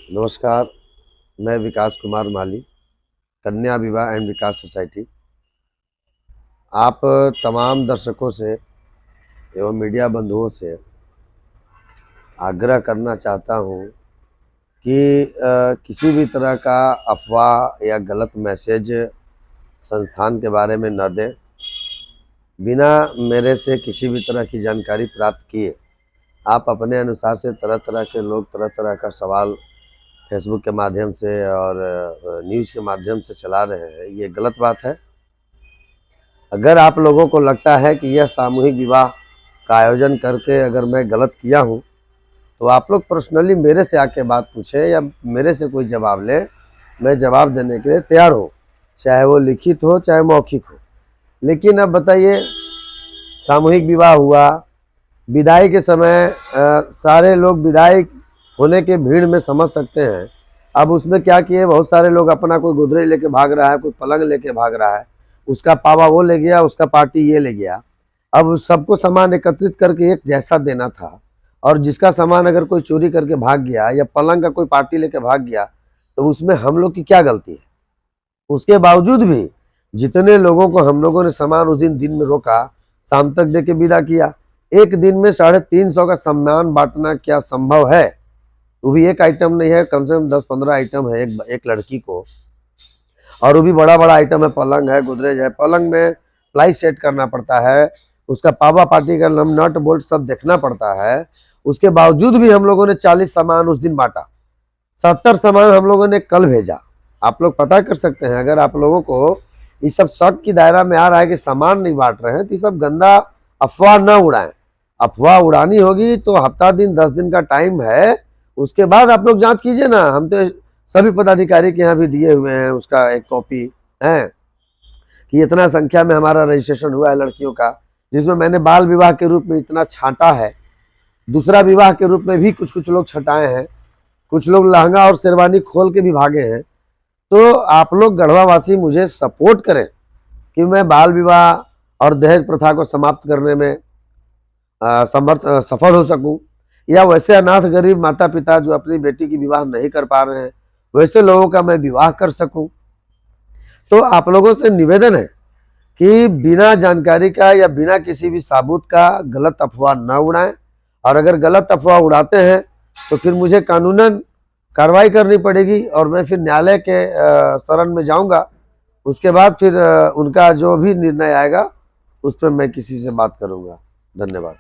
नमस्कार। मैं विकास कुमार माली, कन्या विवाह एंड विकास सोसाइटी। आप तमाम दर्शकों से एवं मीडिया बंधुओं से आग्रह करना चाहता हूं कि किसी भी तरह का अफवाह या गलत मैसेज संस्थान के बारे में न दें। बिना मेरे से किसी भी तरह की जानकारी प्राप्त किए आप अपने अनुसार से तरह तरह के लोग तरह तरह का सवाल फेसबुक के माध्यम से और न्यूज़ के माध्यम से चला रहे हैं, ये गलत बात है। अगर आप लोगों को लगता है कि यह सामूहिक विवाह का आयोजन करके अगर मैं गलत किया हूं, तो आप लोग पर्सनली मेरे से आके बात पूछें या मेरे से कोई जवाब लें। मैं जवाब देने के लिए तैयार हूँ, चाहे वो लिखित हो चाहे मौखिक हो। लेकिन अब बताइए, सामूहिक विवाह हुआ, विदाई के समय सारे लोग विदाई होने के भीड़ में समझ सकते हैं। अब उसमें क्या किए, बहुत सारे लोग अपना कोई गोदरेज लेके भाग रहा है, कोई पलंग लेके भाग रहा है, उसका पावा वो ले गया, उसका पार्टी ये ले गया। अब सबको सामान एकत्रित करके एक जैसा देना था, और जिसका सामान अगर कोई चोरी करके भाग गया या पलंग का कोई पार्टी लेके भाग गया, तो उसमें हम लोग की क्या गलती है। उसके बावजूद भी जितने लोगों को हम लोगों ने सामान उस दिन में रोका, शाम तक दे के विदा किया। एक दिन में 350 का सामान बांटना क्या संभव है? वो भी एक आइटम नहीं है, कम से कम 10-15 आइटम है एक लड़की को, और वो भी बड़ा बड़ा आइटम है, पलंग है, गोदरेज है। पलंग में प्लाई सेट करना पड़ता है, उसका पावा पार्टी का नट बोल्ट सब देखना पड़ता है। उसके बावजूद भी हम लोगों ने 40 सामान उस दिन बांटा, 70 सामान हम लोगों ने कल भेजा। आप लोग पता कर सकते हैं। अगर आप लोगों को इस सब शक की दायरा में आ रहा है कि सामान नहीं बांट रहे हैं, तो ये सब गंदा अफवाह न उड़ाएं। अफवाह उड़ानी होगी तो हफ्ता दिन 10 दिन का टाइम है, उसके बाद आप लोग जांच कीजिए ना। हम तो सभी पदाधिकारी के यहाँ भी दिए हुए हैं उसका एक कॉपी है कि इतना संख्या में हमारा रजिस्ट्रेशन हुआ है लड़कियों का, जिसमें मैंने बाल विवाह के रूप में इतना छांटा है, दूसरा विवाह के रूप में भी कुछ कुछ लोग छटाए हैं, कुछ लोग लहंगा और शेरवानी खोल के भी भागे हैं। तो आप लोग गढ़वावासी मुझे सपोर्ट करें कि मैं बाल विवाह और दहेज प्रथा को समाप्त करने में सफल हो सकूं, या वैसे अनाथ गरीब माता पिता जो अपनी बेटी की विवाह नहीं कर पा रहे हैं, वैसे लोगों का मैं विवाह कर सकूं। तो आप लोगों से निवेदन है कि बिना जानकारी का या बिना किसी भी सबूत का गलत अफवाह न उड़ाएं, और अगर गलत अफवाह उड़ाते हैं तो फिर मुझे कानूनन कार्रवाई करनी पड़ेगी, और मैं फिर न्यायालय के शरण में जाऊंगा। उसके बाद फिर उनका जो भी निर्णय आएगा उस पर मैं किसी से बात करूंगा। धन्यवाद।